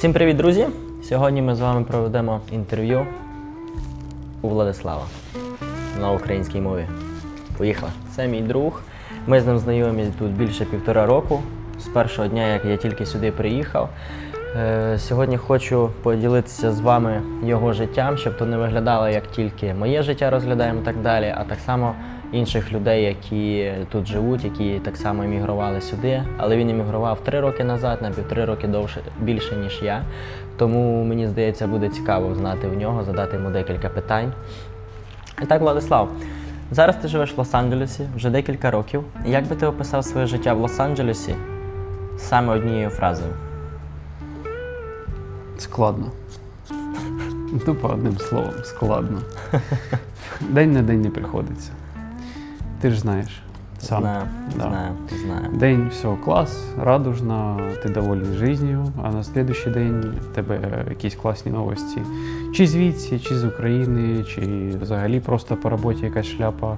Всім привіт, друзі! Сьогодні ми з вами проведемо інтерв'ю у Владислава на українській мові. Поїхали! Це мій друг. Ми з ним знайомі тут більше 1,5 року. З першого дня, як я тільки сюди приїхав. Сьогодні хочу поділитися з вами його життям, щоб то не виглядало, як тільки моє життя розглядаємо і так далі, а так само інших людей, які тут живуть, які так само емігрували сюди. Але він емігрував 3 роки назад, на 1,5 роки більше, ніж я. Тому мені здається, буде цікаво знати в нього, задати йому декілька питань. І так, Владислав, зараз ти живеш в Лос-Анджелесі вже декілька років. Як би ти описав своє життя в Лос-Анджелесі саме однією фразою? Складно. Тупо одним словом, складно. День на день не приходиться. Ти ж знаєш. Сам. Знаю. День, все, клас, радужно, ти довольний життю, а на слідуючий день в тебе якісь класні новості. Чи звідси, чи з України, чи взагалі просто по роботі якась шляпа.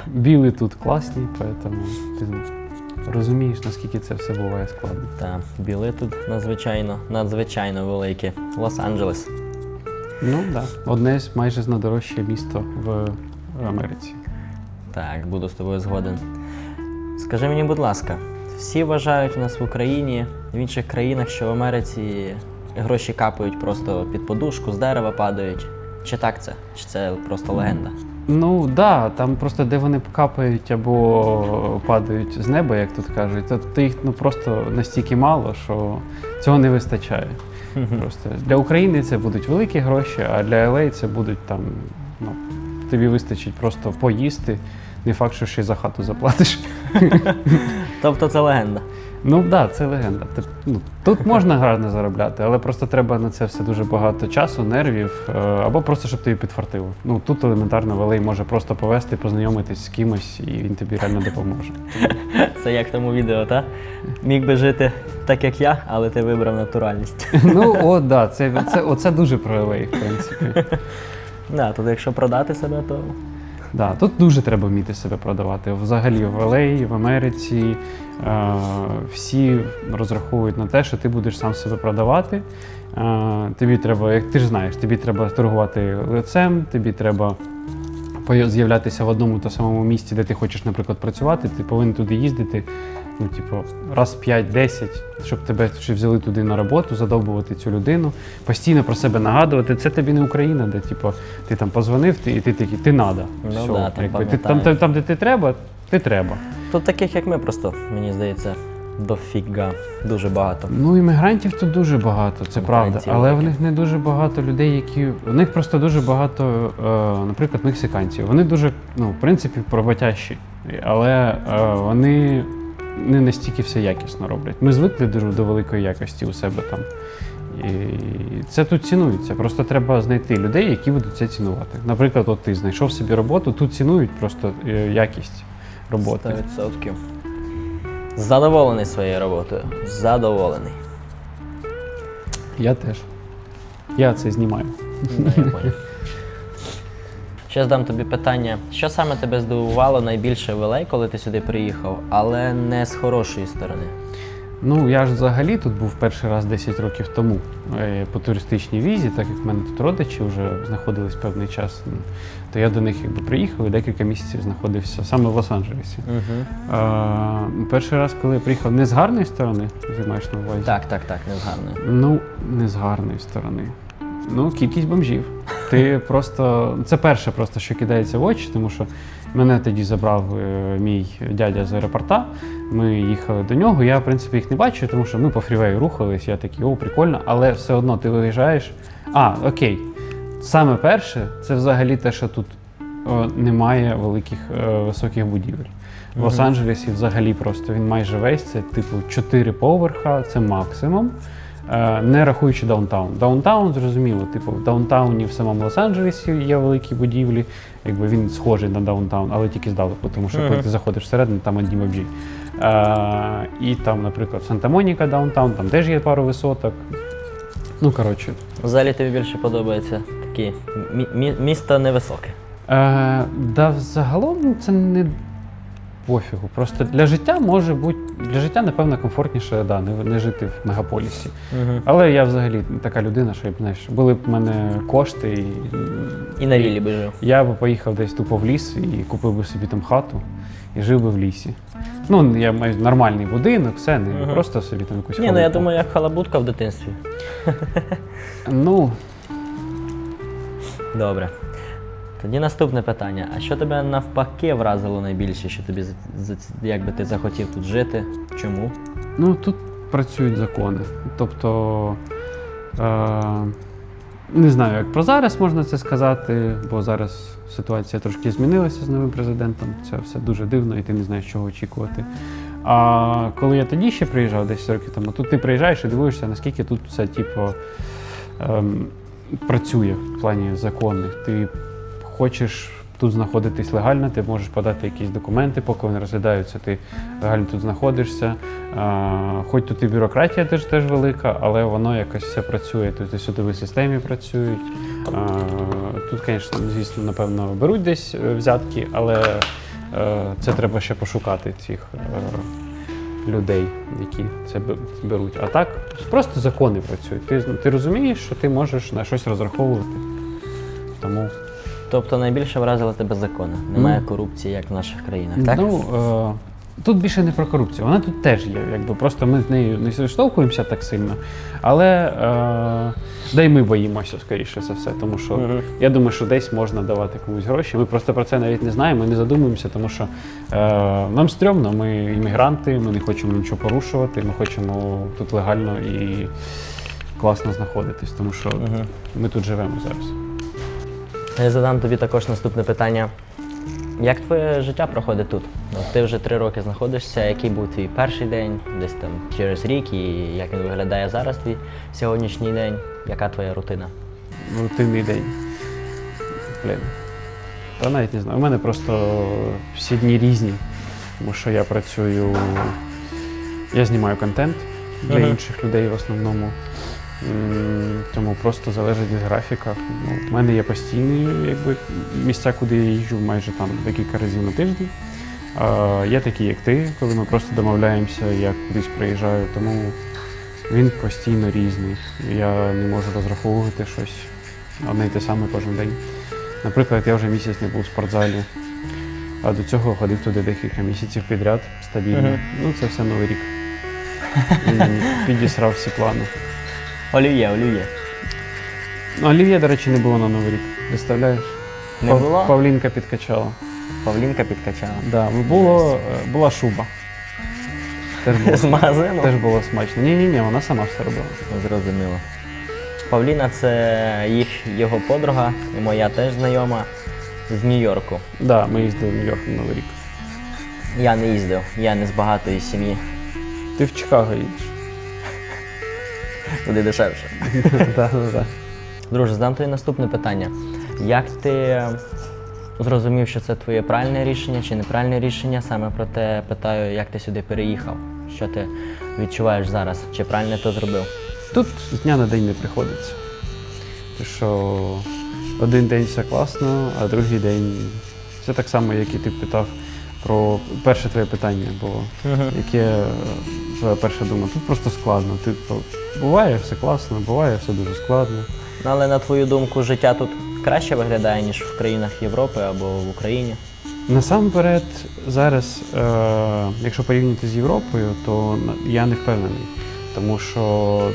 Біли тут класні, тому ти розумієш, наскільки це все буває складно. Так, біли тут надзвичайно великі. Лос-Анджелес. Ну так, одне з майже найдорожче місто в Америці. Так, буду з тобою згоден. Скажи мені, будь ласка, всі вважають у нас в Україні, в інших країнах, що в Америці гроші капають просто під подушку, з дерева падають. Чи так це? Чи це просто легенда? Ну так, да, там просто де вони капають або падають з неба, як тут кажуть, то їх просто настільки мало, що цього не вистачає. Просто для України це будуть великі гроші, а для LA це будуть там, тобі вистачить просто поїсти, не факт, що ще й за хату заплатиш. Тобто це легенда? Ну так, да, це легенда. Тут можна гарно заробляти, але просто треба на це все дуже багато часу, нервів, або просто, щоб тобі підфартило. Тут елементарно в LA може просто повезти, познайомитись з кимось, і він тобі реально допоможе. Це як в тому відео, так? Міг би жити так, як я, але ти вибрав натуральність. Так, оце дуже про LA, в принципі. Да, тут якщо продати себе, то... Да, тут дуже треба вміти себе продавати. Взагалі в LA, в Америці всі розраховують на те, що ти будеш сам себе продавати. Тобі треба, як ти ж знаєш, тобі треба торгувати лицем, тобі треба з'являтися в одному та самому місці, де ти хочеш, наприклад, працювати, ти повинен туди їздити, раз 5-10, щоб тебе взяли туди на роботу, задовбувати цю людину, постійно про себе нагадувати. Це тобі не Україна, де ти там позвонив, і ти такий, ти надо. Ну, все, там, де ти треба, ти треба. Тут таких, як ми, просто, мені здається, дофіга, дуже багато. Іммігрантів тут дуже багато, це правда, але в них не дуже багато людей, у них просто дуже багато, наприклад, мексиканців. Вони дуже, в принципі, роботящі, але вони не настільки все якісно роблять. Ми звикли до великої якості у себе там. І це тут цінується. Просто треба знайти людей, які будуть це цінувати. Наприклад, от ти знайшов собі роботу, тут цінують просто якість роботи. 100%. Задоволений своєю роботою. Задоволений. Я теж. Я це знімаю. Я понял. Ще задам тобі питання. Що саме тебе здивувало найбільше в LA, коли ти сюди приїхав, але не з хорошої сторони? Я ж взагалі тут був перший раз 10 років тому по туристичній візі, так як в мене тут родичі вже знаходились певний час, то я до них приїхав і декілька місяців знаходився саме в Лос-Анджелесі. Перший раз, коли я приїхав, не з гарної сторони, ти маєш на увазі? Так, не з гарної. Не з гарної сторони. Кількість бомжів. Це перше просто, що кидається в очі, тому що мене тоді забрав мій дядя з аеропорта, ми їхали до нього, я, в принципі, їх не бачив, тому що ми по фрівею рухались, я такий, прикольно, але все одно ти виїжджаєш. Окей, саме перше, це взагалі те, що тут немає великих високих будівель. В Лос-Анджелесі взагалі просто він майже весь, це 4 поверха, це максимум. Не рахуючи даунтаун. Даунтаун, зрозуміло, в даунтауні в самому Лос-Анджелесі є великі будівлі, він схожий на даунтаун, але тільки здалеку, тому що коли ти заходиш всередину, там одні бомжі. І там, наприклад, Санта-Моніка даунтаун, там теж є пару висоток. Взагалі тобі більше подобається такі місто невисоке? Загалом це не пофігу. Просто для життя може бути, для життя, напевно, комфортніше, да, не жити в мегаполісі. Але я взагалі така людина, що, знаєш, були б в мене кошти, І на віллі би жив. я б поїхав десь тупо в ліс і купив би собі там хату і жив би в лісі. Ну, я маю нормальний будинок, все, не просто собі там якусь Ні, ну я халупу. думаю, як халабутка в дитинстві. Ну, Добре. Тоді наступне питання. А що тебе навпаки вразило найбільше, що тобі якби ти захотів тут жити? Чому? ну, тут працюють закони. Тобто, не знаю, як про зараз можна це сказати, бо зараз ситуація трошки змінилася з новим президентом. Це все дуже дивно, і ти не знаєш, чого очікувати. А коли я тоді ще приїжджав, 10 років тому, тут ти приїжджаєш і дивуєшся, наскільки тут все, типу, працює в плані законних. Ти хочеш тут знаходитись легально, ти можеш подати якісь документи, поки вони розглядаються, ти легально тут знаходишся. Хоч тут і бюрократія теж велика, але воно якось все працює. Тут і судові системи працюють. Тут, звісно, напевно, беруть десь взятки, але це треба ще пошукати цих людей, які це беруть. А так, просто закони працюють. Ти розумієш, що ти можеш на щось розраховувати. Тому Тобто найбільше вразили тебе закони. Немає корупції, як в наших країнах, так? Ну, тут більше не про корупцію. Вона тут теж є. Якби, просто ми з нею не зіштовхуємося так сильно. Але да й ми боїмося, скоріше за все. Тому що я думаю, що десь можна давати комусь гроші. Ми просто про це навіть не знаємо, ми не задумуємося, тому що нам стрьомно, ми іммігранти, ми не хочемо нічого порушувати, ми хочемо тут легально і класно знаходитись, тому що ми тут живемо зараз. Я задам тобі також наступне питання. Як твоє життя проходить тут? От ти вже 3 роки знаходишся. Який був твій перший день, десь там через рік, і як він виглядає зараз твій сьогоднішній день? Яка твоя рутина? Рутинний день. Блін. Та навіть не знаю. У мене просто всі дні різні, тому що я працюю, я знімаю контент для інших людей в основному. Тому просто залежить від графіка. Ну, в мене є постійні місця, куди я їжджу майже там декілька разів на тиждень. Є такі, як ти, коли ми просто домовляємося, я кудись приїжджаю, тому він постійно різний. Я не можу розраховувати щось одне й те саме кожен день. Наприклад, я вже місяць не був у спортзалі, а до цього ходив туди декілька місяців підряд, стабільно. Ну, це все Новий рік. Він підісрав всі плани. Олів'є. Ну, олів'є, до речі, не було на Новий рік. Представляєш? Не було? Павлінка підкачала. Павлінка підкачала. Да, була шуба. З магазину? Теж було смачно. Ні, вона сама все робила. Зрозуміло. Павліна – це його подруга, і моя теж знайома з Нью-Йорку. Так, да, ми їздили в Нью-Йорк на Новий рік. Я не їздив, я не з багатої сім'ї. Ти в Чикаго їдеш. Туди дешевше. Так. Друже, задам тобі наступне питання. Як ти зрозумів, що це твоє правильне рішення чи неправильне рішення? Саме про те питаю, як ти сюди переїхав? Що ти відчуваєш зараз? Чи правильно то зробив? Тут з дня на день не приходиться. Тому що один день все класно, а другий день це так само, як і ти питав про перше твоє питання було. Яке твоя перша думка? Тут просто складно. Буває все класно, буває все дуже складно. Але на твою думку, життя тут краще виглядає, ніж в країнах Європи або в Україні? Насамперед, зараз, якщо порівняти з Європою, то я не впевнений. Тому що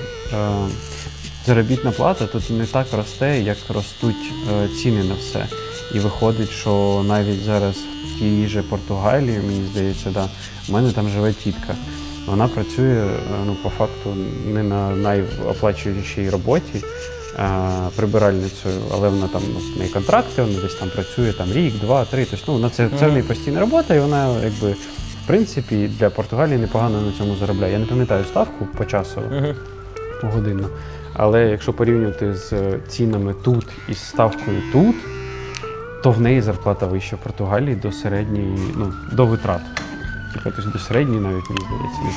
заробітна плата тут не так росте, як ростуть ціни на все. І виходить, що навіть зараз в тій же Португалії, мені здається, в мене там живе тітка. Вона працює, по факту, не на найоплачуючій роботі, прибиральницею, але вона там, в неї контракти, вона десь там працює рік, 2, 3. Тобто, це в неї постійна робота, і вона, в принципі, для Португалії непогано на цьому заробляє. Я не пам'ятаю ставку почасово, погодинно. Але якщо порівнювати з цінами тут і з ставкою тут, то в неї зарплата вища в Португалії до середньої, до витрат. Тобто до середньої навіть, мені здається, не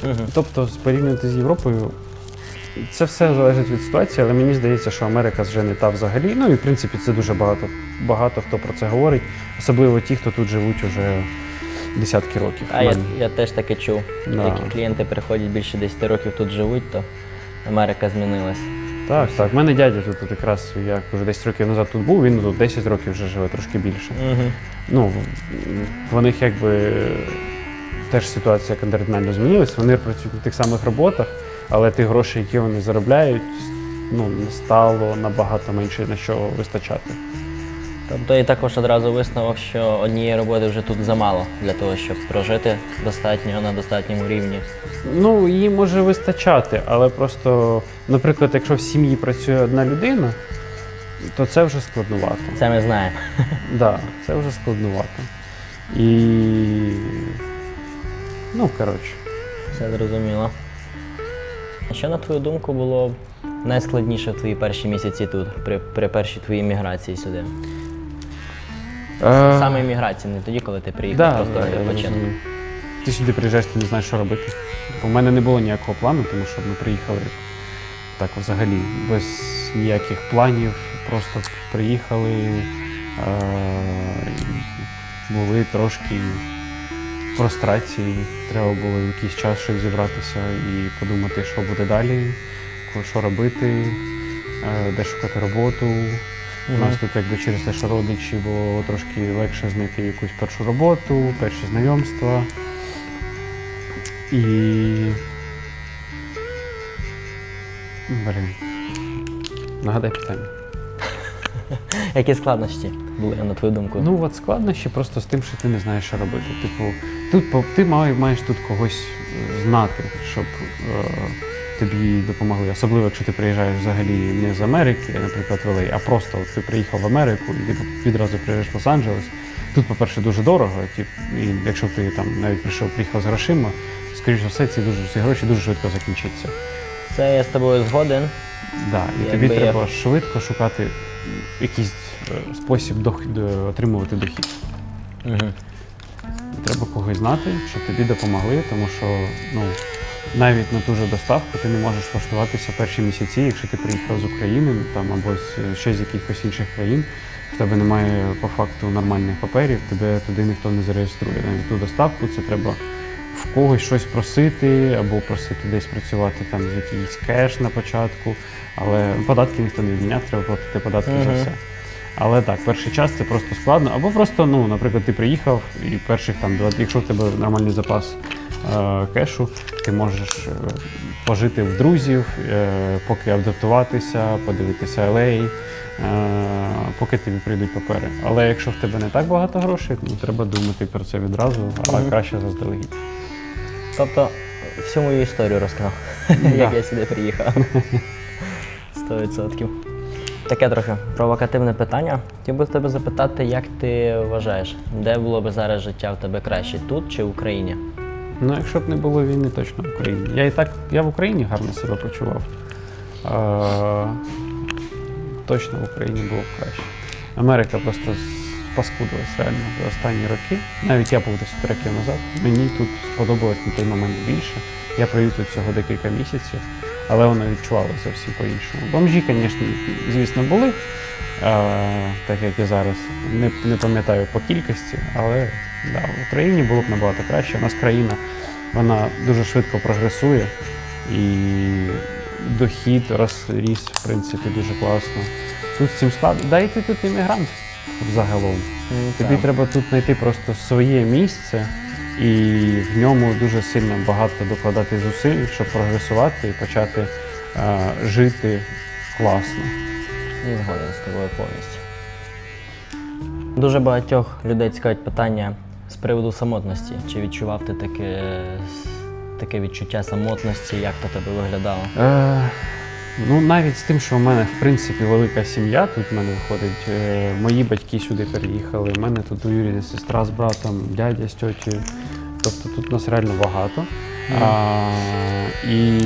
знаю. Тобто, порівнювати з Європою, це все залежить від ситуації, але мені здається, що Америка вже не та взагалі. Ну і в принципі це дуже багато хто про це говорить, особливо ті, хто тут живуть уже десятки років. А я теж таке чув. Да. Які клієнти приходять більше 10 років тут живуть, то Америка змінилась. Так, так. У мене дядя тут якраз, як вже 10 років назад тут був, він тут 10 років вже живе, трошки більше. Угу. Ну, в них якби теж ситуація кардинально змінилась. Вони працюють на тих самих роботах, але тих грошей, які вони заробляють, ну, стало набагато менше на що вистачати. Тобто і також одразу висновок, що однієї роботи вже тут замало для того, щоб прожити достатньо на достатньому рівні. Ну, їй може вистачати, але просто, наприклад, якщо в сім'ї працює одна людина, то це вже складновато. Це ми знаємо. Так, це вже складновато. І, ну, коротше. Все зрозуміло. Що, на твою думку, було найскладніше в твої перші місяці тут, при першій твоїй міграції сюди? Саме міграції, не тоді, коли ти приїхав, просто я відпочинок. розумію. Ти сюди приїжджаєш, ти не знаєш, що робити. У мене не було ніякого плану, тому що ми приїхали так взагалі, без ніяких планів, просто приїхали, були трошки в прострації, треба було якийсь час щось зібратися і подумати, що буде далі, що робити, де шукати роботу. У нас тут якби через те, що родичі, було трошки легше знайти якусь першу роботу, перші знайомства. І... Блін. Нагадай питання. Які складнощі були, на твою думку? Ну, от складнощі просто з тим, що ти не знаєш, що робити. Типу, ти маєш тут когось знати, щоб тобі допомогли. Особливо, якщо ти приїжджаєш взагалі не з Америки, наприклад, в LA, а просто ти приїхав в Америку і ти відразу приїжджаєш в Лос-Анджелес. Тут, по-перше, дуже дорого, і якщо ти там навіть приїхав з грошима, скоріш за все, ці гроші дуже швидко закінчаться. Це я з тобою згоден. Да, і тобі треба швидко шукати якийсь спосіб отримувати дохід. Угу. Треба когось знати, щоб тобі допомогли, тому що ну, навіть на ту же доставку ти не можеш влаштуватися перші місяці, якщо ти приїхав з України там, або ще з якихось інших країн, в тебе немає по факту нормальних паперів, тебе туди ніхто не зареєструє. Навіть ту доставку це треба в когось щось просити, або просити десь працювати там з якийсь кеш на початку, але податки ніхто не відміняв, треба платити податки за все. Але так, перший час це просто складно, або просто, ну, наприклад, ти приїхав і перших там, якщо в тебе нормальний запас кешу, ти можеш пожити в друзів, поки адаптуватися, подивитися LA, поки тобі прийдуть папери. Але якщо в тебе не так багато грошей, то треба думати про це відразу, а краще заздалегідь. Тобто всю мою історію розказав, як я сюди приїхав. 100%. Таке трохи провокативне питання. Хотів би тебе запитати, як ти вважаєш, де було б зараз життя в тебе краще, тут чи в Україні? Ну, якщо б не було війни, точно в Україні. Я в Україні гарно себе почував. Точно в Україні було б краще. Америка просто паскудилась реально за останні роки. Навіть я був 10 років назад. Мені тут сподобалось на той момент більше. Я провів тут всього декілька місяців, але воно відчувалося зовсім по-іншому. Бомжі, звісно, були, так як і зараз. Не пам'ятаю по кількості, але да, в Україні було б набагато краще. У нас країна, вона дуже швидко прогресує і дохід ріс, в принципі, дуже класно. Тут з цим складно. Да і ти тут іммігрант взагалом. Тобі треба тут знайти просто своє місце і в ньому дуже сильно багато докладати зусиль, щоб прогресувати і почати жити класно. Не згоден з тобою повністю. Дуже багатьох людей цікавить питання з приводу самотності. Чи відчував ти таке відчуття самотності, як то тебе виглядало? Ну, навіть з тим, що в мене, в принципі, велика сім'я, тут в мене виходить, мої батьки сюди переїхали, в мене тут двоюрідна сестра з братом, дядя з тьотєю, тобто тут нас реально багато. І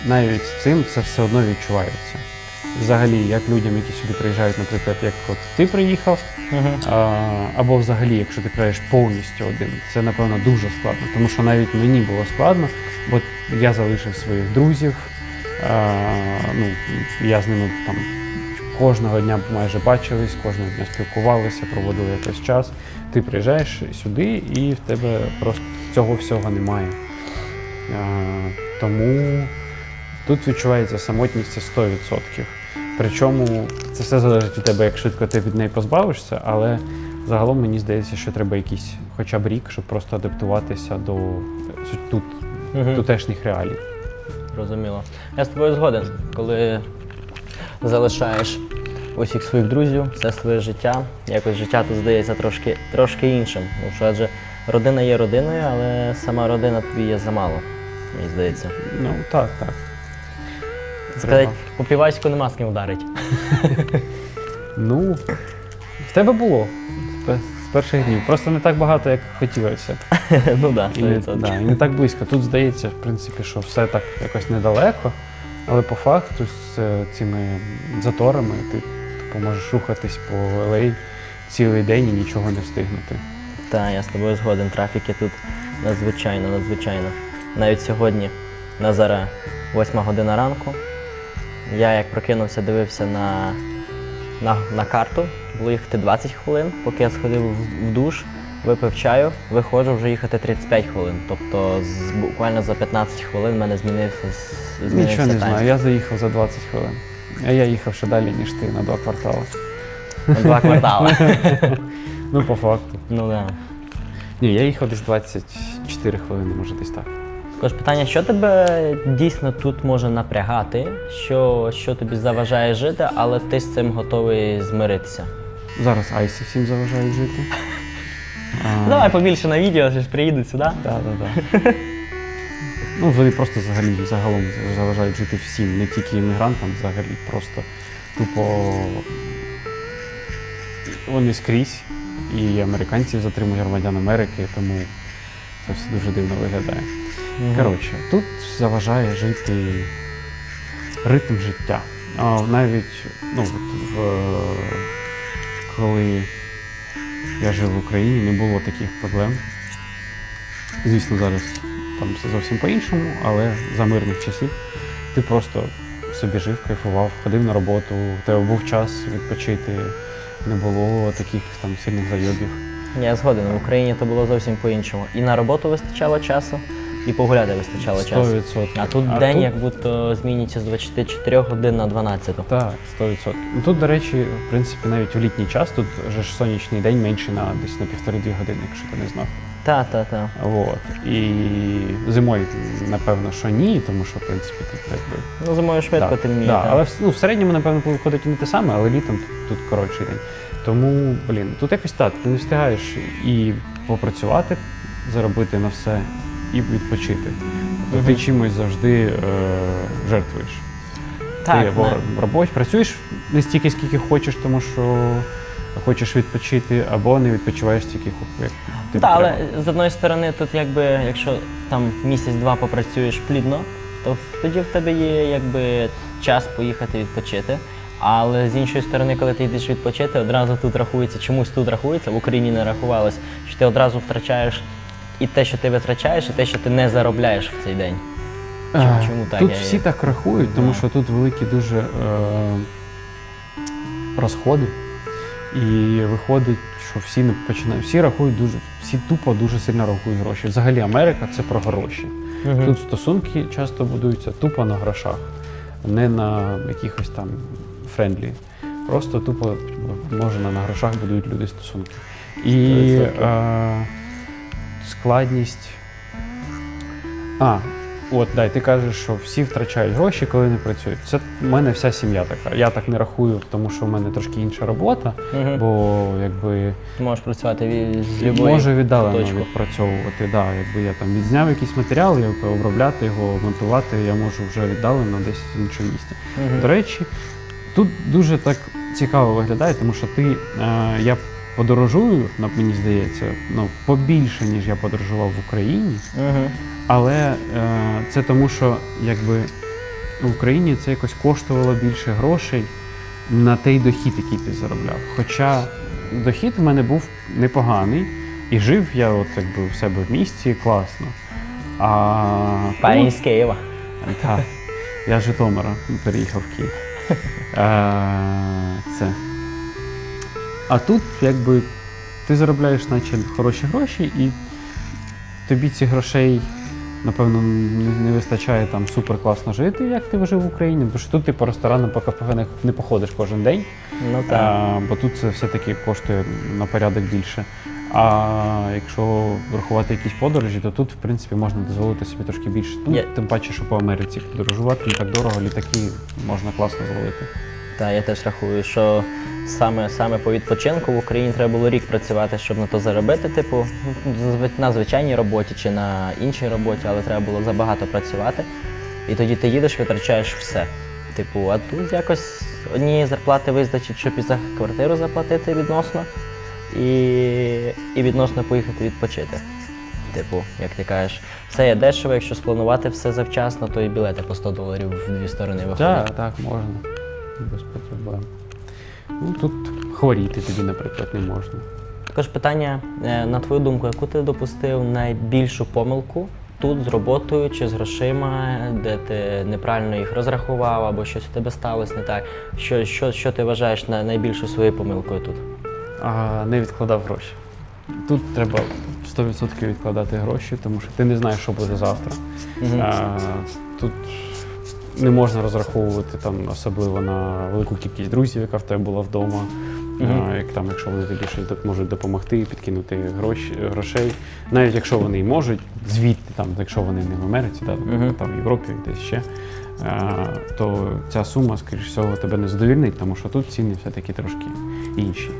навіть з цим це все одно відчувається. Взагалі, як людям, які сюди приїжджають, наприклад, як от ти приїхав, або взагалі, якщо ти приїжджаєш повністю один, це, напевно, дуже складно, тому що навіть мені було складно, бо я залишив своїх друзів, Ну, я з ними там кожного дня майже бачились, кожного дня спілкувалися, проводили якийсь час. Ти приїжджаєш сюди і в тебе просто цього всього немає. Тому тут відчувається самотність це 100%. Причому це все залежить від тебе, як швидко ти від неї позбавишся, але загалом мені здається, що треба якийсь хоча б рік, щоб просто адаптуватися до тутешніх реалій. Розуміло. Я з тобою згоден, коли залишаєш усіх своїх друзів, все своє життя, якось життя тут здається трошки іншим. Тому що адже родина є родиною, але сама родина тобі є замало, мені здається. Ну, так. Сказати, по піваську нема з ким вдарити. Ну, в тебе було з перших днів. Просто не так багато, як хотілося. Ну так, І не, 100%. і не так близько. Тут здається, в принципі, що все так якось недалеко, але по факту з цими заторами ти можеш рухатись по LA цілий день і нічого не встигнути. Так, я з тобою згоден. Трафіки тут надзвичайно. Навіть сьогодні, на зараз 8 година ранку, я як прокинувся, дивився на карту, було їхати 20 хвилин, поки я сходив в душ, випив чаю, виходжу вже їхати 35 хвилин. Тобто буквально за 15 хвилин в мене змінився Нічого не тайм. знаю, я заїхав за 20 хвилин. А я їхав ще далі, ніж ти, на 2 квартали. На 2 квартали. Ну, по факту. Ну так. Ні, я їхав десь 24 хвилини, може десь так. Також питання, що тебе дійсно тут може напрягати, що тобі заважає жити, але ти з цим готовий змиритися? Зараз айси всім заважають жити. Давай побільше на відео, що ж приїдуть сюди. Так. Ну, вони просто загалом заважають жити всім, не тільки іммігрантам, взагалі просто тупо вони скрізь. І американців затримують, громадян Америки, тому це все дуже дивно виглядає. Коротше, тут заважає жити ритм життя. Навіть коли я жив в Україні, не було таких проблем. Звісно, зараз там все зовсім по-іншому, але за мирних часів ти просто собі жив, кайфував, ходив на роботу, у тебе був час відпочити, не було таких там сильних зайобів. Я згоден, в Україні це було зовсім по-іншому. І на роботу вистачало часу, і погуляти вистачало часу. 100%. А тут день як будто змінюється з 24 годин на 12. Так, 100%. Ну, тут, до речі, в принципі, навіть у літній час, тут вже ж сонячний день менший десь на 1,5-2 години, якщо ти не знав. Так. От. І зимою, напевно, що ні, тому що, в принципі, тут якби... Ну, зимою швидко темніє. Да, так. але в середньому, напевно, виходить і не те саме, але літом тут коротший день. Тому, тут якось так, ти не встигаєш і попрацювати, заробити на все, і відпочити. Тобто ти чимось завжди жертвуєш. Так, ти або працюєш не стільки, скільки хочеш, тому що хочеш відпочити, або не відпочиваєш стільки, як тобі Так, але треба. з одної сторони, тут якби, якщо там місяць-два попрацюєш плідно, то тоді в тебе є якби час поїхати відпочити. Але з іншої сторони, коли ти йдеш відпочити, одразу тут рахується, чомусь тут рахується, в Україні не рахувалось, що ти одразу втрачаєш і те, що ти витрачаєш, і те, що ти не заробляєш в цей день. Чому так? Тут всі так рахують, тому Да. що тут великі дуже розходи. І виходить, що всі рахують всі тупо дуже сильно рахують гроші. Взагалі Америка це про гроші. Тут стосунки часто будуються тупо на грошах, не на якихось там френдлі. Просто тупо на грошах будують люди стосунки. І 100%. Складність. Ти кажеш, що всі втрачають гроші, коли не працюють. Це в мене вся сім'я така. Я так не рахую, тому що в мене трошки інша робота, бо якби Ти можеш працювати з любої можу віддалено точки. відпрацьовувати. Да, якби я там відзняв якийсь матеріал, обробляти його, монтувати, я можу вже віддалено десь в іншому місці. До речі, тут дуже так цікаво виглядає, тому що я подорожую, мені здається, побільше, ніж я подорожував в Україні. Але це тому, що якби в Україні це якось коштувало більше грошей на той дохід, який ти заробляв. Хоча дохід в мене був непоганий, і жив я якби в себе в місті класно. Парень з Києва. Так. Я з Житомира переїхав в Київ. Це. А тут, якби, ти заробляєш, наче, хороші гроші, і тобі ці грошей, напевно, не вистачає там супер класно жити, як ти жив в Україні. Тому що тут ти по ресторанам, по кафе не походиш кожен день, Ну так. бо тут це все-таки коштує на порядок більше. А якщо врахувати якісь подорожі, то тут, в принципі, можна дозволити собі трошки більше. Ну, тим паче, що по Америці подорожувати не так дорого, літаки можна класно зловити. Так, я теж рахую, що саме по відпочинку в Україні треба було рік працювати, щоб на то заробити, типу, на звичайній роботі чи на іншій роботі, але треба було забагато працювати. І тоді ти їдеш, витрачаєш все. Типу, а тут якось однієї зарплати вистачить, щоб і за квартиру заплатити відносно, і відносно поїхати відпочити. Типу, як ти кажеш, все є дешево, якщо спланувати все завчасно, то і білети по $100 в дві сторони виходять. Так, можна. Без проблем. Ну, тут хворіти тобі, наприклад, не можна. Також питання, на твою думку, яку ти допустив найбільшу помилку тут з роботою чи з грошима, де ти неправильно їх розрахував або щось у тебе сталося не так? Що ти вважаєш найбільшою своєю помилкою тут? Не відкладав гроші. Тут треба 100% відкладати гроші, тому що ти не знаєш, що буде завтра. Тут не можна розраховувати там, особливо на велику кількість друзів, яка в тебе була вдома. Якщо вони тобі щось можуть допомогти, підкинути грошей. Навіть якщо вони й можуть, звідти, там, якщо вони не в Америці, там в Європі, десь ще, то ця сума, скоріш всього, тебе не задовільнить, тому що тут ціни все-таки трошки інші.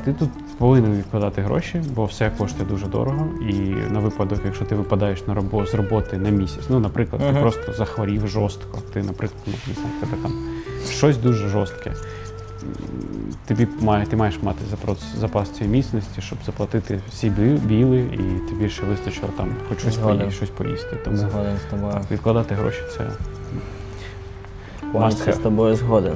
Ти тут повинен відкладати гроші, бо все коштує дуже дорого. І на випадок, якщо ти випадаєш з роботи на місяць, наприклад, ти просто захворів жорстко, ти, наприклад, в тебе там щось дуже жорстке, ти маєш мати запас цієї міцності, щоб заплатити всі біли, і тобі ще вистачило там хоч щось поїсти. Тому згоден з тобою. Так, відкладати гроші – це повністю з тобою згоден.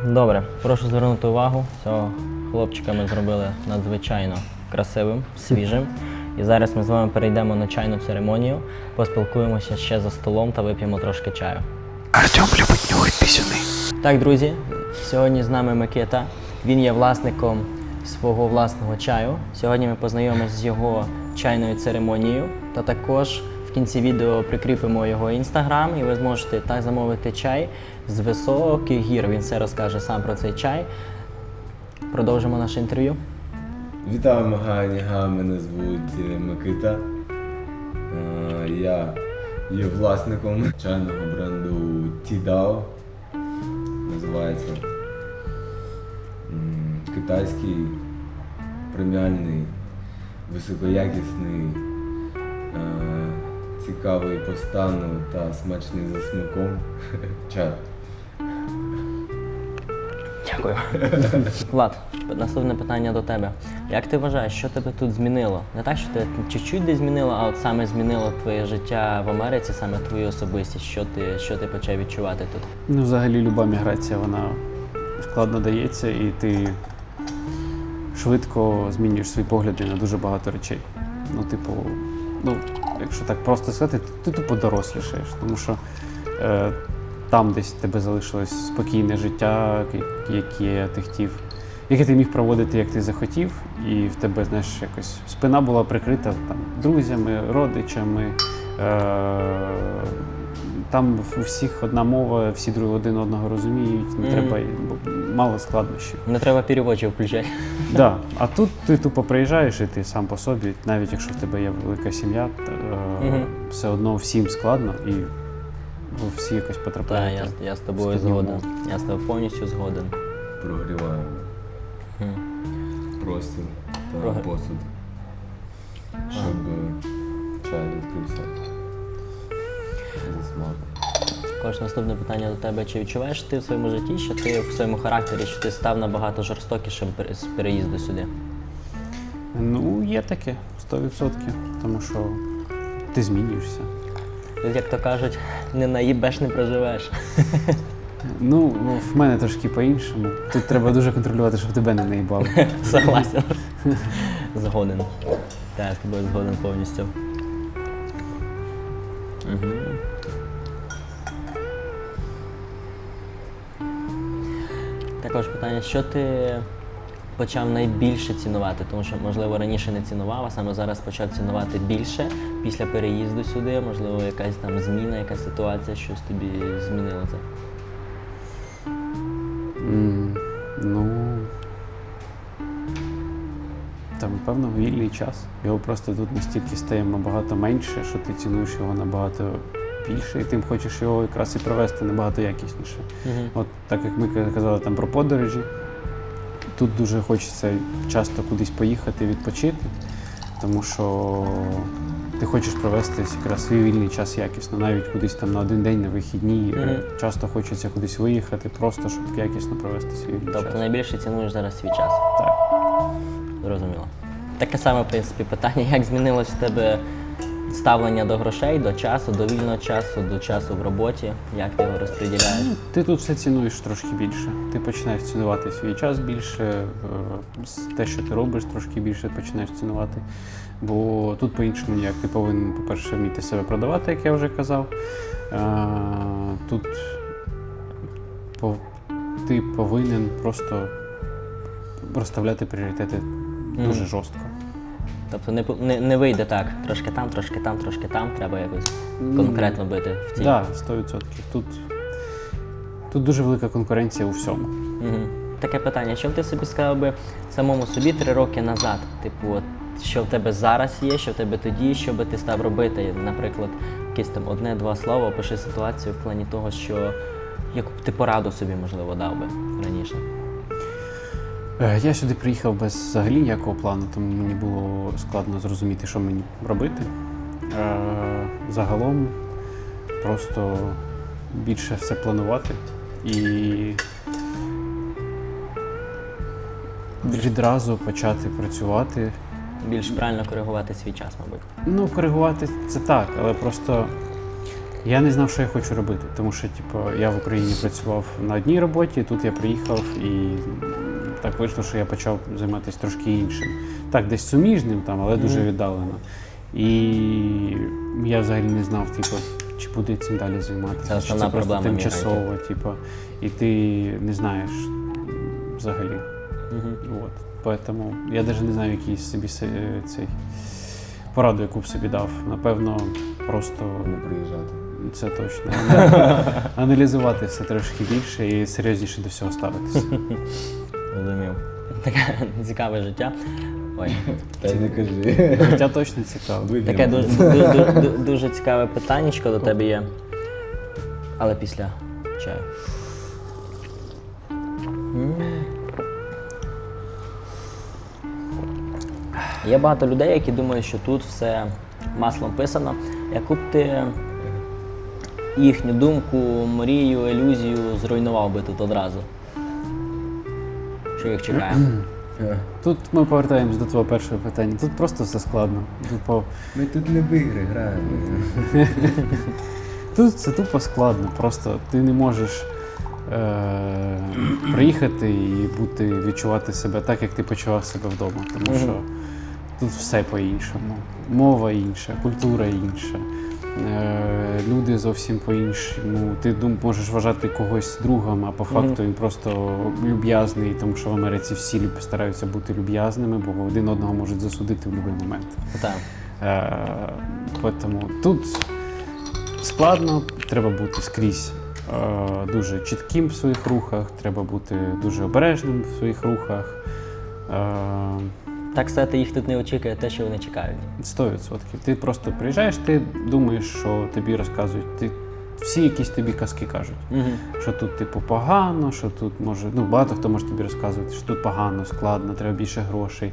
Добре, прошу звернути увагу. Цього хлопчика ми зробили надзвичайно красивим, свіжим. І зараз ми з вами перейдемо на чайну церемонію, поспілкуємося ще за столом та вип'ємо трошки чаю. Артем любить нюхати пісюни. Так, друзі, сьогодні з нами Микита. Він є власником свого власного чаю. Сьогодні ми познайомимося з його чайною церемонією. Та також в кінці відео прикріпимо його інстаграм, і ви зможете так замовити чай з високих гір. Він все розкаже сам про цей чай. Продовжимо наше інтерв'ю. Вітаю, Маганіга, мене звуть Микита. Я є власником чайного бренду Tidao. Називається китайський, преміальний, високоякісний, цікавий по стану та смачний за смаком чай. Дякую. Влад, наступне питання до тебе. Як ти вважаєш, що тебе тут змінило? Не так, що тебе чуть-чуть десь змінило, а от саме змінило твоє життя в Америці, саме твою особистість, що ти почав відчувати тут? Взагалі, люба міграція, вона складно дається, і ти швидко змінюєш свої погляди на дуже багато речей. Якщо так просто сказати, ти тупо дорослішаєш, тому що там десь в тебе залишилось спокійне життя, яке ти міг проводити, як ти захотів, і в тебе, якось спина була прикрита там друзями, родичами. Там у всіх одна мова, всі один одного розуміють, не треба, мало складнощів. Не треба переводчик включати. Да. А тут ти тупо приїжджаєш і ти сам по собі, навіть якщо в тебе є велика сім'я, все одно всім складно і всі якось потрапляють. Так, я з тобою згоден. Я з тобою повністю згоден. Прогріваємо простір та посуд, щоб чай відкрився за смаком. Також наступне питання до тебе. Чи відчуваєш ти в своєму житті, що ти в своєму характері, що ти став набагато жорстокішим з переїзду сюди? Є таке, 100%, тому що ти змінюєшся. Тут, як то кажуть, не наїбеш, не проживеш. В мене трошки по-іншому. Тут треба дуже контролювати, щоб тебе не наїбали. Согласен. Згоден. Так, я з тобою згоден повністю. Також питання, що ти почав найбільше цінувати? Тому що, можливо, раніше не цінував, а саме зараз почав цінувати більше після переїзду сюди, можливо, якась там зміна, якась ситуація, щось тобі змінило це? Ну, та, напевно, вільний час. Його просто тут настільки стає набагато менше, що ти цінуєш його набагато більше, і ти хочеш його якраз і провести набагато якісніше. От так як ми казали там про подорожі, тут дуже хочеться часто кудись поїхати, відпочити, тому що ти хочеш провести якраз свій вільний час якісно, навіть кудись там на один день, на вихідні. Часто хочеться кудись виїхати, просто щоб якісно провести свій вільний час. Тобто найбільше цінуєш зараз свій час? Так. Зрозуміло. Таке саме, в принципі, питання, як змінилось в тебе ставлення до грошей, до часу, до вільного часу, до часу в роботі, як ти його розподіляєш? Ти тут все цінуєш трошки більше. Ти починаєш цінувати свій час більше, те, що ти робиш, трошки більше починаєш цінувати. Бо тут по-іншому ніяк. Ти повинен, по-перше, вміти себе продавати, як я вже казав. Тут ти повинен просто розставляти пріоритети дуже жорстко. Тобто не вийде так, трошки там, трошки там, трошки там, треба якось конкретно бити в ціль. Так, 100%. Тут дуже велика конкуренція у всьому. Таке питання, що б ти собі сказав би самому собі 3 роки назад? Типу, от, що в тебе зараз є, що в тебе тоді, що би ти став робити? Наприклад, якесь там 1-2 слова, опиши ситуацію в плані того, що яку б ти пораду собі, можливо, дав би раніше. Я сюди приїхав без взагалі ніякого плану, тому мені було складно зрозуміти, що мені робити. Загалом просто більше все планувати і відразу почати працювати. Більш правильно коригувати свій час, мабуть. Ну, коригувати це так, але просто я не знав, що я хочу робити, тому що я в Україні працював на одній роботі, тут я приїхав і так вийшло, що я почав займатися трошки іншим. Так, десь суміжним, але дуже віддалено. І я взагалі не знав, чи буду я цим далі займатися. Це основна чи це проблема просто тимчасово, і ти не знаєш взагалі. Тому я навіть не знаю, який собі цей пораду, яку б собі дав. Напевно, просто Не приїжджати. це точно. Аналізувати все трошки більше і серйозніше до всього ставитися. Розумів. Таке цікаве життя. Ой. Та й не кажи. Життя точно цікаве. Таке дуже цікаве питаннячко до тебе є. Але після чаю. Є багато людей, які думають, що тут все маслом писано. Яку б ти їхню думку, мрію, ілюзію зруйнував би тут одразу? Що їх чекає? Тут ми повертаємось до твого першого питання. Тут просто все складно. Ми тут не в ігри граємо. Тут це тупо складно. Просто ти не можеш приїхати і відчувати себе так, як ти почував себе вдома. Тому що тут все по-іншому. Мова інша, культура інша. Люди зовсім по-іншому. Ти можеш вважати когось другом, а по факту він просто люб'язний, тому що в Америці всі стараються бути люб'язними, бо один одного можуть засудити в будь-який момент. Так. Тому тут складно, треба бути скрізь дуже чітким в своїх рухах, треба бути дуже обережним в своїх рухах. Так сказати, їх тут не очікує те, що вони чекають. 100%. Ти просто приїжджаєш, ти думаєш, що тобі розказують. Всі якісь тобі казки кажуть. Що тут погано, що тут багато хто може тобі розказувати, що тут погано, складно, треба більше грошей,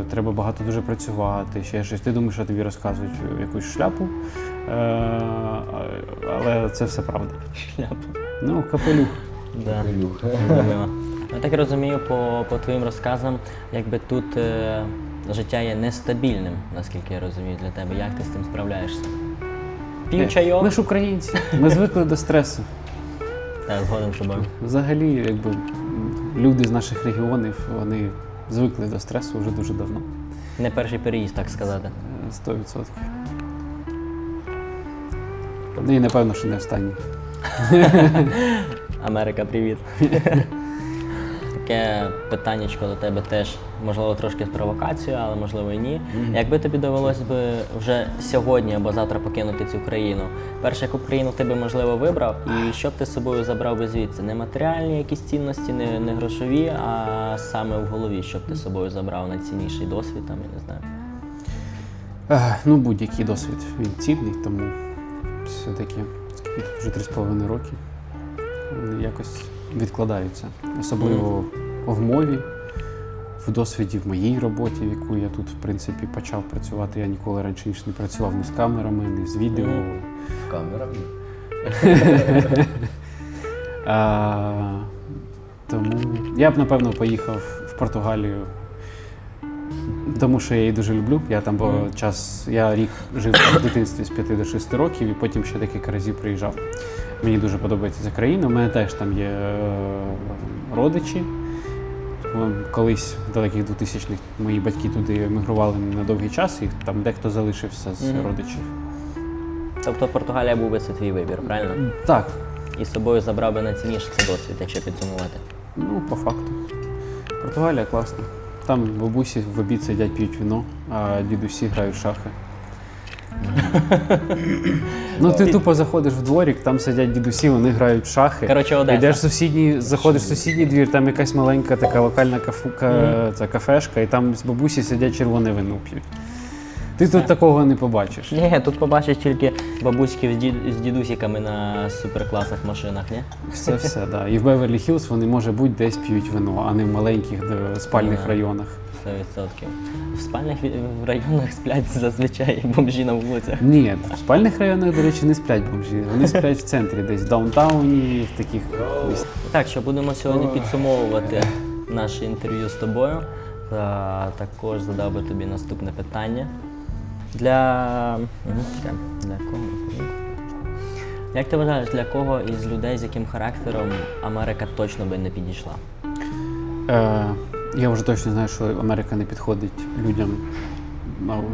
треба багато дуже працювати, ще щось. Ти думаєш, що тобі розказують якусь шляпу, але це все правда. Шляпу? Капелюх. Да. Я так розумію, по твоїм розказам, якби тут життя є нестабільним, наскільки я розумію, для тебе. Як ти з цим справляєшся? Пів чайок? Ми ж українці, ми звикли до стресу. Так, згодом з тобою. Взагалі, люди з наших регіонів, вони звикли до стресу вже дуже давно. Не перший переїзд, так сказати. 100%. І напевно, що не останній. Америка, привіт. Таке питаннячко до тебе теж, можливо, трошки з провокацією, але можливо і ні. Якби тобі довелось би вже сьогодні або завтра покинути цю країну, перше, яку країну ти би, можливо, вибрав, і що б ти з собою забрав би звідси? Не матеріальні якісь цінності, не грошові, а саме в голові, що б ти з собою забрав найцінніший досвід, там, я не знаю. Ну, будь-який досвід, він цінний, тому все-таки скільки тут вже 3,5 роки вони якось відкладаються. Особливо в мові, в досвіді в моїй роботі, в яку я тут, в принципі, почав працювати. Я ніколи раніше ніж не працював ні з камерами, ні з відео. В камерах. Тому я б, напевно, поїхав в Португалію, тому що я її дуже люблю. Я там я рік жив в дитинстві з 5 до 6 років і потім ще декілька разів приїжджав. Мені дуже подобається ця країна. У мене теж там є родичі. Колись в далеких 2000-х мої батьки туди емігрували на довгий час, і там дехто залишився з родичів. Тобто Португалія був би це твій вибір, правильно? Так. І з собою забрав би найцінніше цей досвід, якщо підсумувати. Ну, по факту. Португалія класна. Там бабусі в обід сидять, п'ють вино, а дідусі грають в шахи. Ну, ти тупо заходиш в дворик, там сидять дідусі, вони грають в шахи. Коротше, Одеса. Йдеш заходиш в сусідній двір, там якась маленька така локальна кафешка, і там з бабусі сидять, червоне вино п'ють. Ти тут такого не побачиш. Ні, тут побачиш тільки бабуськи з дідусиками на суперкласних машинах, ні? Все, да. І в Беверлі-Хіллз вони, може бути, десь п'ють вино, а не в маленьких спальних районах. 100%. В спальних районах сплять зазвичай бомжі на вулицях. Ні, в спальних районах, до речі, не сплять бомжі. Вони сплять в центрі, десь в даунтауні, в таких місцях. Так, що будемо сьогодні підсумовувати наше інтерв'ю з тобою. Та також задав би тобі наступне питання. Для кого? Як ти вважаєш, для кого із людей, з яким характером Америка точно би не підійшла? Я вже точно знаю, що Америка не підходить людям,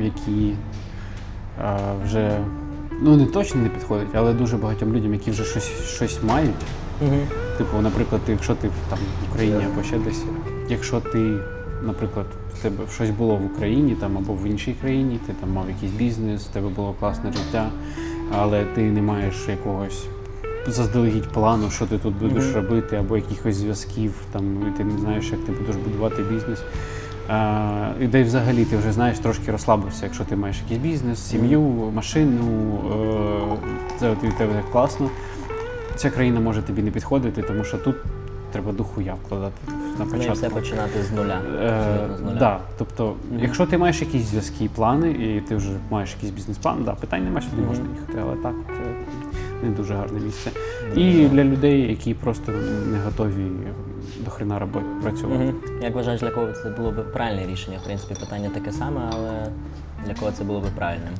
які вже, не точно не підходить, але дуже багатьом людям, які вже щось мають. Типу, наприклад, якщо ти там в Україні або ще десь, якщо ти, наприклад, в тебе щось було в Україні там, або в іншій країні, ти там мав якийсь бізнес, в тебе було класне життя, але ти не маєш якогось заздалегідь плану, що ти тут будеш робити, або якихось зв'язків, там, і ти не знаєш, як ти будеш будувати бізнес. І де взагалі ти вже знаєш, трошки розслабився, якщо ти маєш якийсь бізнес, сім'ю, машину, це від тебе так класно. Ця країна може тобі не підходити, тому що тут треба дохуя вкладати на початку. Ну і все починати з нуля. Абсолютно з нуля. Да, тобто, якщо ти маєш якісь зв'язки, плани, і ти вже маєш якийсь бізнес-план, питань немає, сюди можна їхати, але так, це не дуже гарне місце. І для людей, які просто не готові до хрена працювати. Як вважаєш, для кого це було б правильне рішення? В принципі, питання таке саме, але для кого це було б правильним?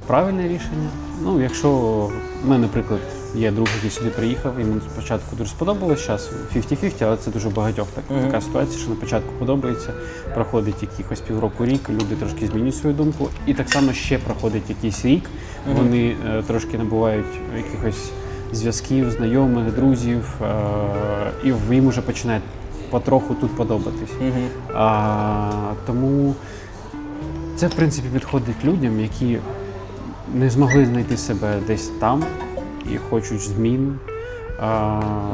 Правильне рішення? Ну, якщо в мене, наприклад, є друг, який сюди приїхав, і йому спочатку дуже сподобалось, зараз 50-50, але це дуже багатьох така ситуація, що на початку подобається, проходить якихось півроку-рік, люди трошки змінюють свою думку, і так само ще проходить якийсь рік, вони трошки набувають якихось зв'язків, знайомих, друзів, і їм вже починає потроху тут подобатись. Тому це, в принципі, підходить людям, які не змогли знайти себе десь там і хочуть змін.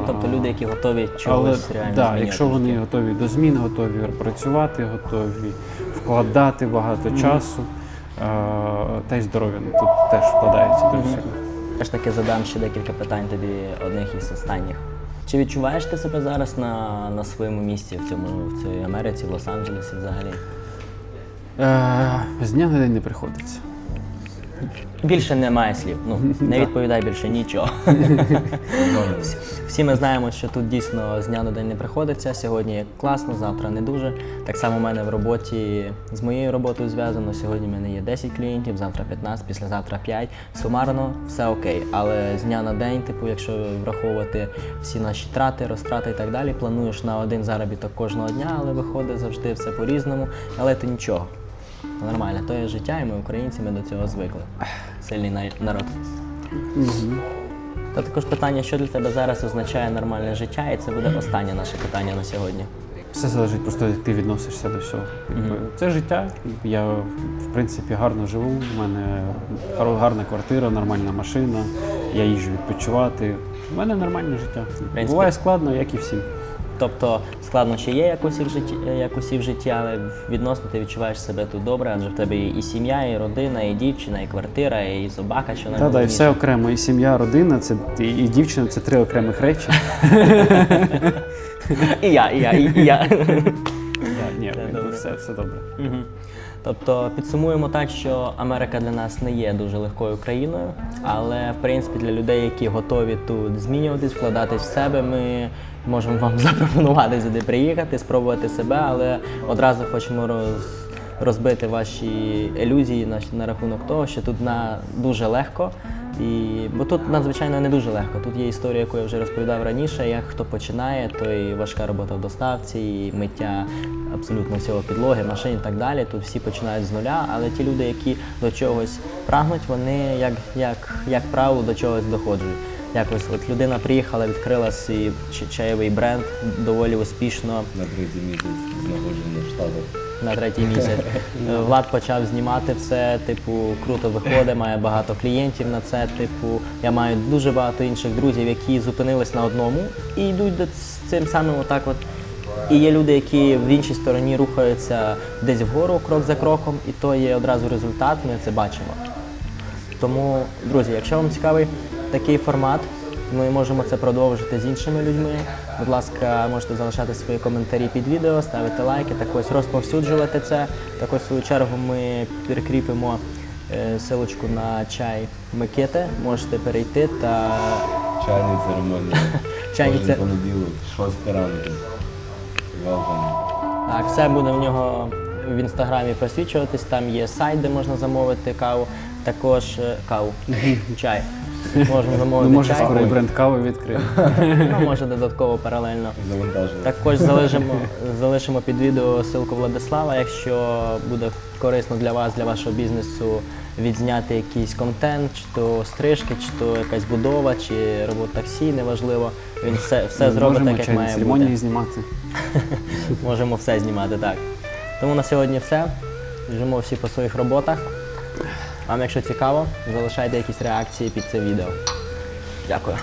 Тобто люди, які готові чогось реально зміняти. зміняти. Якщо вони готові до змін, готові працювати, готові вкладати багато часу, та й здоров'я тут теж вкладається дуже сильно. Я ж таки задам ще декілька питань тобі, одних із останніх. Чи відчуваєш ти себе зараз на своєму місці в цій Америці, в Лос-Анджелесі взагалі? З дня на день не приходиться. Більше немає слів. Не відповідай більше нічого. Всі ми знаємо, що тут дійсно з дня на день не приходиться. Сьогодні класно, завтра не дуже. Так само в мене в роботі, з моєю роботою зв'язано. Сьогодні в мене є 10 клієнтів, завтра 15, післязавтра 5. Сумарно все окей. Але з дня на день, якщо враховувати всі наші трати, розтрати і так далі, плануєш на один заробіток кожного дня, але виходить завжди все по-різному. Але то нічого. Нормально, то є життя, і ми українці, ми до цього звикли. Сильний народ. Та також питання, що для тебе зараз означає нормальне життя, і це буде останнє наше питання на сьогодні. Все залежить просто, як ти відносишся до всього. Якби, це життя. Я, в принципі, гарно живу. У мене гарна квартира, нормальна машина. Я їжджу відпочивати. У мене нормальне життя. Буває складно, як і всім. Тобто складнощі є, як усі в житті, але відносно ти відчуваєш себе тут добре, адже в тебе і сім'я, і родина, і дівчина, і квартира, і собака, що Так, і найголовніше. все окремо. І сім'я, родина, і дівчина це 3 окремих речі. І я. Ні, добре. все добре. Мгм. Тобто підсумуємо так, що Америка для нас не є дуже легкою країною, але в принципі для людей, які готові тут змінюватись, вкладатись в себе, ми можемо вам запропонувати сюди приїхати, спробувати себе, але одразу хочемо розбити ваші ілюзії на рахунок того, що тут дуже легко. Бо тут надзвичайно не дуже легко. Тут є історія, яку я вже розповідав раніше, як хто починає, то і важка робота в доставці, і миття абсолютно всього підлоги, машин і так далі. Тут всі починають з нуля, але ті люди, які до чогось прагнуть, вони, як правило, до чогось доходять. Якось от людина приїхала, відкрила свій чайовий бренд доволі успішно. На 3-й місяць знаходження в Штатах. На 3-й місяць. Влад почав знімати все, типу, круто виходить, має багато клієнтів на це. Типу, я маю дуже багато інших друзів, які зупинились на одному і йдуть з цим самим отак от. І є люди, які в іншій стороні рухаються десь вгору, крок за кроком, і то є одразу результат, ми це бачимо. Тому, друзі, якщо вам цікавий такий формат, ми можемо це продовжити з іншими людьми. Будь ласка, можете залишати свої коментарі під відео, ставити лайки, також розповсюджувати це. Також, в свою чергу, ми прикріпимо силочку на чай Микити. Можете перейти та... Чайні церемонії. Чайні Кожен понеділок, 6 ранку. Welcome. Так, все буде в нього в інстаграмі просвічуватись. Там є сайт, де можна замовити каву. Також каву, чай. Можемо Ну, замовити може, чай. скоро і бренд кави відкриємо. Ну, може додатково паралельно. Завантажувати. Також залишимо під відео ссылку Владислава, якщо буде корисно для вас, для вашого бізнесу відзняти якийсь контент, чи то стрижки, чи то якась будова, чи робота таксі, неважливо. Він все зробить так, як чайні має церемонії бути. знімати. Можемо все знімати, так. Тому на сьогодні все. Біжимо всі по своїх роботах. Вам, якщо цікаво, залишайте якісь реакції під це відео. Дякую.